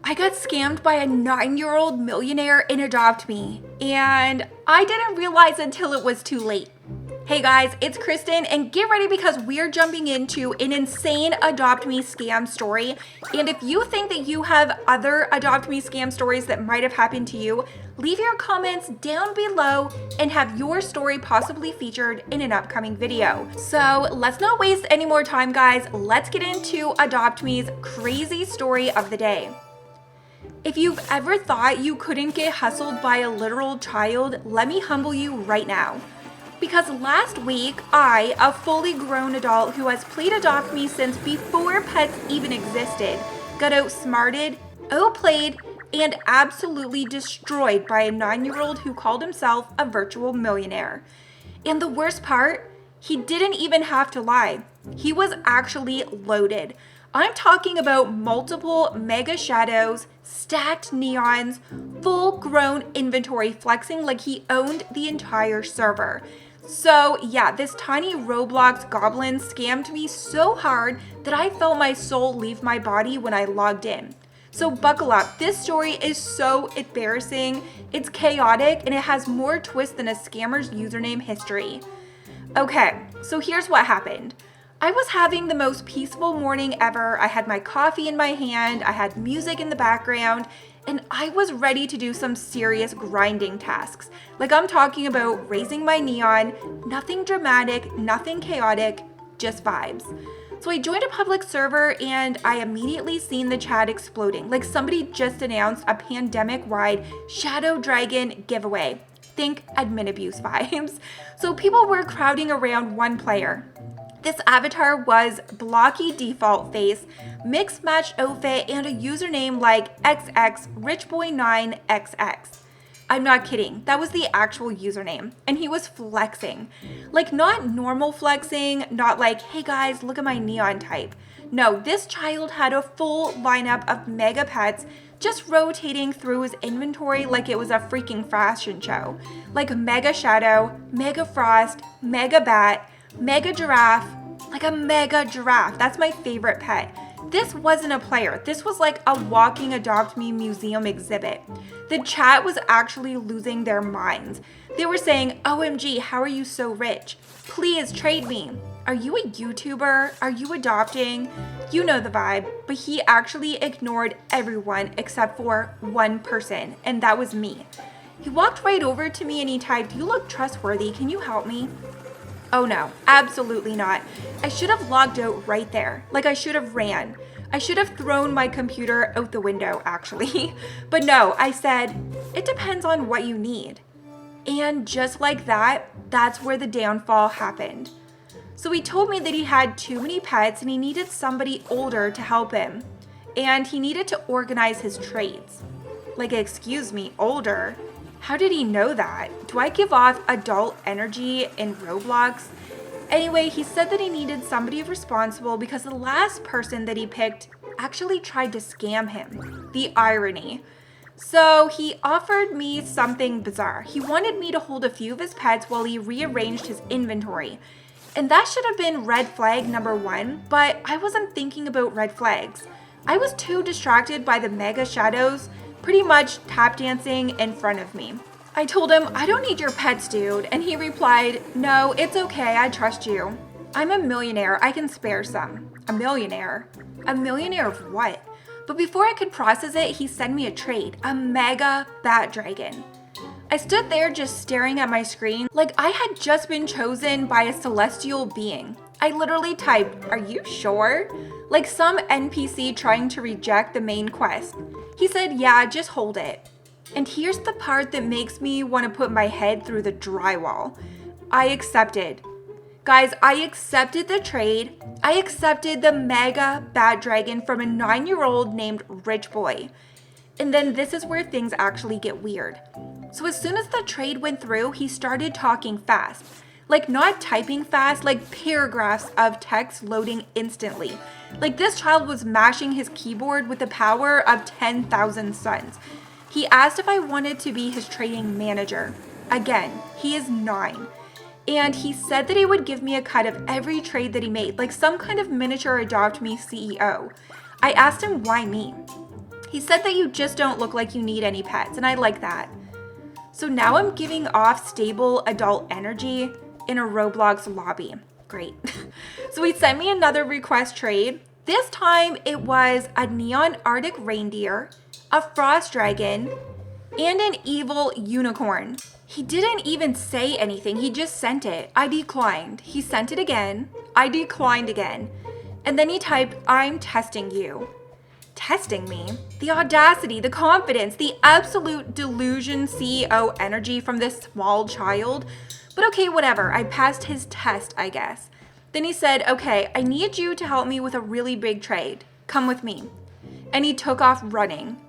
I got scammed by a 9-year-old millionaire in Adopt Me, and I didn't realize until it was too late. Hey guys, it's Krystin, and get ready because we're jumping into an insane Adopt Me scam story. And if you think that you have other Adopt Me scam stories that might have happened to you, leave your comments down below and have your story possibly featured in an upcoming video. So let's not waste any more time, guys. Let's get into Adopt Me's crazy story of the day. If you've ever thought you couldn't get hustled by a literal child, let me humble you right now. Because last week, I, a fully grown adult who has played Adopt Me since before pets even existed, got outsmarted, outplayed, and absolutely destroyed by a 9-year-old who called himself a virtual millionaire. And the worst part, he didn't even have to lie. He was actually loaded. I'm talking about multiple mega shadows, stacked neons, full-grown inventory flexing like he owned the entire server. So yeah, this tiny Roblox goblin scammed me so hard that I felt my soul leave my body when I logged in. So buckle up, this story is so embarrassing, it's chaotic, and it has more twists than a scammer's username history. Okay, so here's what happened. I was having the most peaceful morning ever. I had my coffee in my hand, I had music in the background, and I was ready to do some serious grinding tasks. Like I'm talking about raising my neon, nothing dramatic, nothing chaotic, just vibes. So I joined a public server and I immediately seen the chat exploding. Like somebody just announced a pandemic-wide Shadow Dragon giveaway. Think admin abuse vibes. So people were crowding around one player. This avatar was blocky default face, mixed match outfit, and a username like XXRichBoy9XX. I'm not kidding, that was the actual username, and he was flexing. Like not normal flexing, not like, hey guys, look at my neon type. No, this child had a full lineup of mega pets just rotating through his inventory like it was a freaking fashion show. Like Mega Shadow, Mega Frost, Mega Bat, Mega Giraffe, like a mega giraffe. That's my favorite pet. This wasn't a player. This was like a walking Adopt Me museum exhibit. The chat was actually losing their minds. They were saying, OMG, how are you so rich? Please trade me. Are you a YouTuber? Are you adopting? You know the vibe. But he actually ignored everyone except for one person, and that was me. He walked right over to me and he typed, you look trustworthy. Can you help me? Oh no, absolutely not. I should have logged out right there. Like I should have ran. I should have thrown my computer out the window, actually. But no, I said, it depends on what you need. And just like that, that's where the downfall happened. So he told me that he had too many pets and he needed somebody older to help him. And he needed to organize his trades. Like, excuse me, older? How did he know that? Do I give off adult energy in Roblox? Anyway, he said that he needed somebody responsible because the last person that he picked actually tried to scam him. The irony. So he offered me something bizarre. He wanted me to hold a few of his pets while he rearranged his inventory. And that should have been red flag number 1, but I wasn't thinking about red flags. I was too distracted by the mega shadows pretty much tap dancing in front of me. I told him, I don't need your pets, dude. And he replied, no, it's okay, I trust you. I'm a millionaire, I can spare some. A millionaire? A millionaire of what? But before I could process it, he sent me a trade, a mega bat dragon. I stood there just staring at my screen like I had just been chosen by a celestial being. I literally typed, are you sure? Like some NPC trying to reject the main quest. He said, yeah, just hold it. And here's the part that makes me want to put my head through the drywall. I accepted. Guys, I accepted the trade. I accepted the mega bat dragon from a 9-year-old named Rich Boy. And then this is where things actually get weird. So as soon as the trade went through, he started talking fast. Like not typing fast, like paragraphs of text loading instantly. Like this child was mashing his keyboard with the power of 10,000 suns. He asked if I wanted to be his trading manager. Again, he is 9. And he said that he would give me a cut of every trade that he made, like some kind of miniature Adopt Me CEO. I asked him why me. He said that you just don't look like you need any pets, and I like that. So now I'm giving off stable adult energy in a Roblox lobby. Great. So he sent me another request trade. This time it was a neon Arctic reindeer, a frost dragon, and an evil unicorn. He didn't even say anything. He just sent it. I declined. He sent it again. I declined again. And then he typed, "I'm testing you." Testing me? The audacity, the confidence, the absolute delusion CEO energy from this small child. But okay, whatever. I passed his test, I guess. Then he said, "Okay, I need you to help me with a really big trade. Come with me." And he took off running.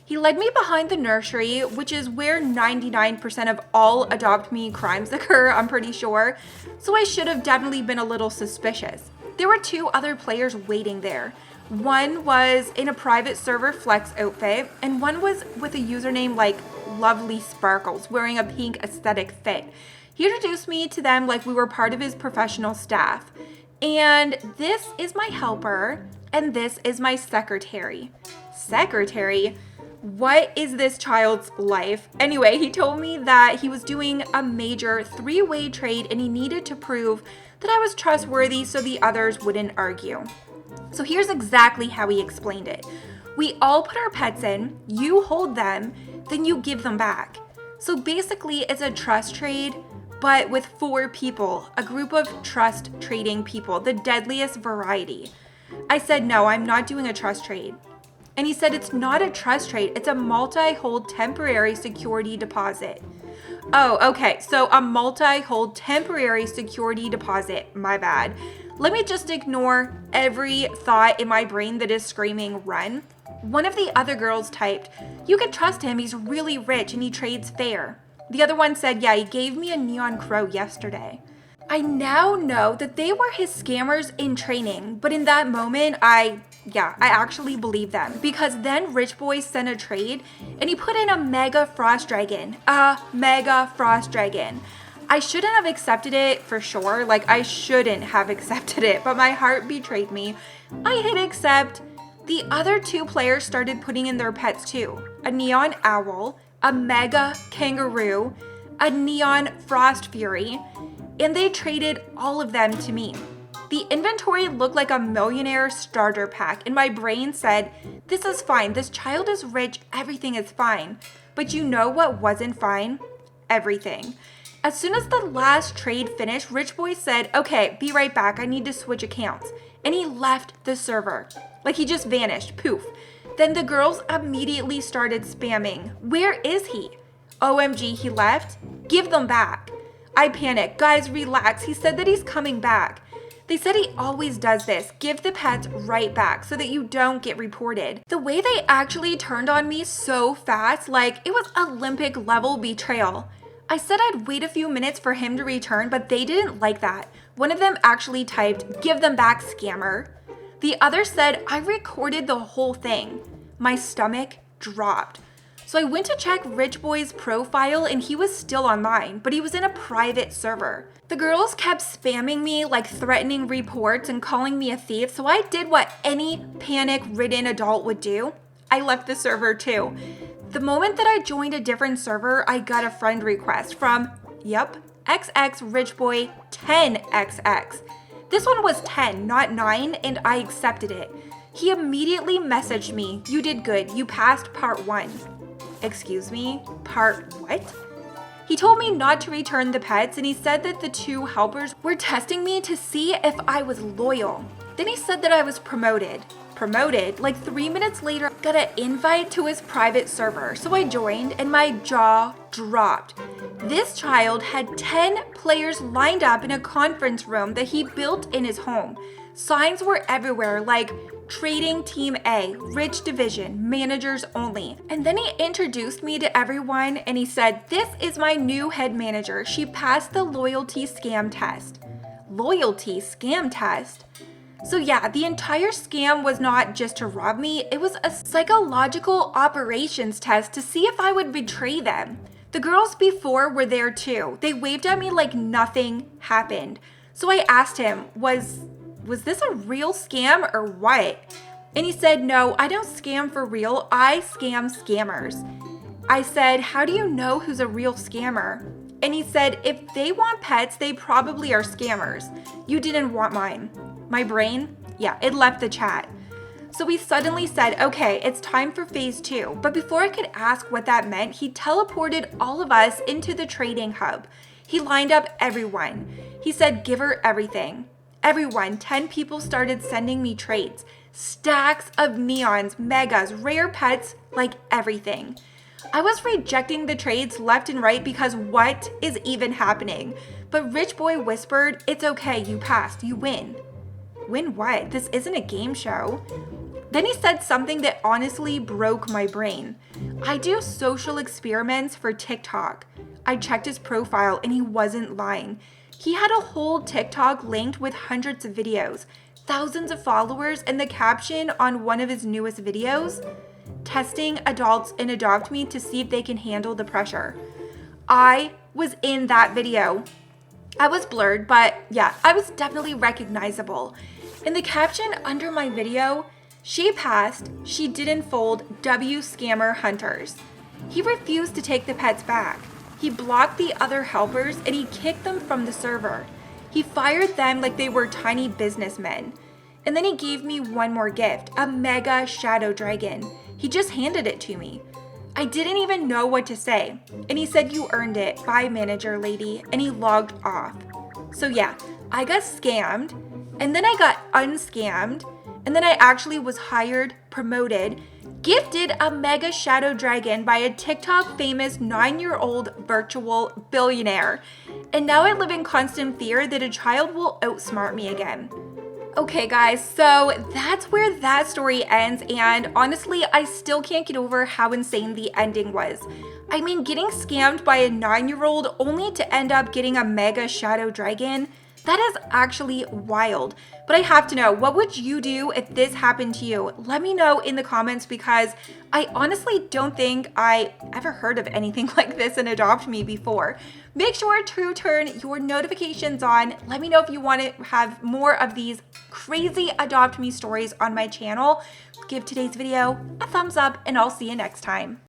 He led me behind the nursery, which is where 99% of all Adopt Me crimes occur, I'm pretty sure. So I should have definitely been a little suspicious. There were 2 other players waiting there. One was in a private server flex outfit, and one was with a username like Lovely Sparkles, wearing a pink aesthetic fit. He introduced me to them like we were part of his professional staff. And this is my helper, and this is my secretary. Secretary? What is this child's life? Anyway, he told me that he was doing a major 3-way trade and he needed to prove that I was trustworthy so the others wouldn't argue. So here's exactly how he explained it. We all put our pets in, you hold them, then you give them back. So basically it's a trust trade, but with 4 people, a group of trust trading people, the deadliest variety. I said, no, I'm not doing a trust trade. And he said, it's not a trust trade, it's a multi-hold temporary security deposit. Oh, okay, so a multi-hold temporary security deposit, my bad. Let me just ignore every thought in my brain that is screaming run. One of the other girls typed, "You can trust him, he's really rich and he trades fair." The other one said, "Yeah, he gave me a neon crow yesterday." I now know that they were his scammers in training, but in that moment, I actually believe them, because then Rich Boy sent a trade and he put in a mega frost dragon. A mega frost dragon. I shouldn't have accepted it for sure. Like, I shouldn't have accepted it, but my heart betrayed me. I hit accept. The other 2 players started putting in their pets too. A neon owl, a mega kangaroo, a neon frost fury, and they traded all of them to me. The inventory looked like a Millionaire starter pack, and my brain said, this is fine, this child is rich, everything is fine. But you know what wasn't fine? Everything. As soon as the last trade finished, Rich Boy said, "Okay, be right back, I need to switch accounts." And he left the server. Like, he just vanished, poof. Then the girls immediately started spamming, "Where is he?" OMG, he left? Give them back. I panicked. Guys, relax. He said that he's coming back. They said he always does this. Give the pets right back so that you don't get reported. The way they actually turned on me so fast, like it was Olympic level betrayal. I said I'd wait a few minutes for him to return, but they didn't like that. One of them actually typed, "Give them back, scammer." The other said, "I recorded the whole thing." My stomach dropped. So I went to check Rich Boy's profile and he was still online, but he was in a private server. The girls kept spamming me, like threatening reports and calling me a thief, so I did what any panic-ridden adult would do. I left the server too. The moment that I joined a different server, I got a friend request from, XX Rich Boy 10XX. This one was 10, not 9, and I accepted it. He immediately messaged me, "You did good, you passed part 1. Excuse me, part what? He told me not to return the pets, and he said that the 2 helpers were testing me to see if I was loyal. Then he said that I was promoted. Like 3 minutes later, I got an invite to his private server. So I joined and my jaw dropped. This child had 10 players lined up in a conference room that he built in his home. Signs were everywhere like Trading Team A, Rich Division, Managers Only. And then he introduced me to everyone and he said, "This is my new head manager. She passed the loyalty scam test." Loyalty scam test? So yeah, the entire scam was not just to rob me, it was a psychological operations test to see if I would betray them. The girls before were there too. They waved at me like nothing happened. So I asked him, was this a real scam or what? And he said, no, I don't scam for real. I scam scammers. I said, how do you know who's a real scammer? And he said, if they want pets, they probably are scammers. You didn't want mine. My brain, yeah, it left the chat. So we suddenly said, okay, it's time for phase 2. But before I could ask what that meant, he teleported all of us into the trading hub. He lined up everyone. He said, give her everything. Everyone, 10 people started sending me trades. Stacks of neons, megas, rare pets, like everything. I was rejecting the trades left and right because what is even happening? But Rich Boy whispered, it's okay, you passed, you win. Win what? This isn't a game show. Then he said something that honestly broke my brain. I do social experiments for TikTok. I checked his profile and he wasn't lying. He had a whole TikTok linked with hundreds of videos, thousands of followers, and the caption on one of his newest videos, testing adults in Adopt Me to see if they can handle the pressure. I was in that video. I was blurred, but yeah, I was definitely recognizable. In the caption under my video, she passed, she didn't fold, W scammer hunters. He refused to take the pets back. He blocked the other helpers and he kicked them from the server. He fired them like they were tiny businessmen. And then he gave me one more gift, a mega shadow dragon. He just handed it to me. I didn't even know what to say. And he said, you earned it, bye manager lady, and he logged off. So yeah, I got scammed, and then I got unscammed, and then I actually was hired, promoted, gifted a mega shadow dragon by a TikTok famous 9-year-old virtual billionaire. And now I live in constant fear that a child will outsmart me again. Okay guys, so that's where that story ends, and honestly, I still can't get over how insane the ending was. I mean, getting scammed by a 9-year-old only to end up getting a mega shadow dragon, that is actually wild. But I have to know, what would you do if this happened to you? Let me know in the comments because I honestly don't think I ever heard of anything like this in Adopt Me before. Make sure to turn your notifications on. Let me know if you want to have more of these crazy Adopt Me stories on my channel. Give today's video a thumbs up and I'll see you next time.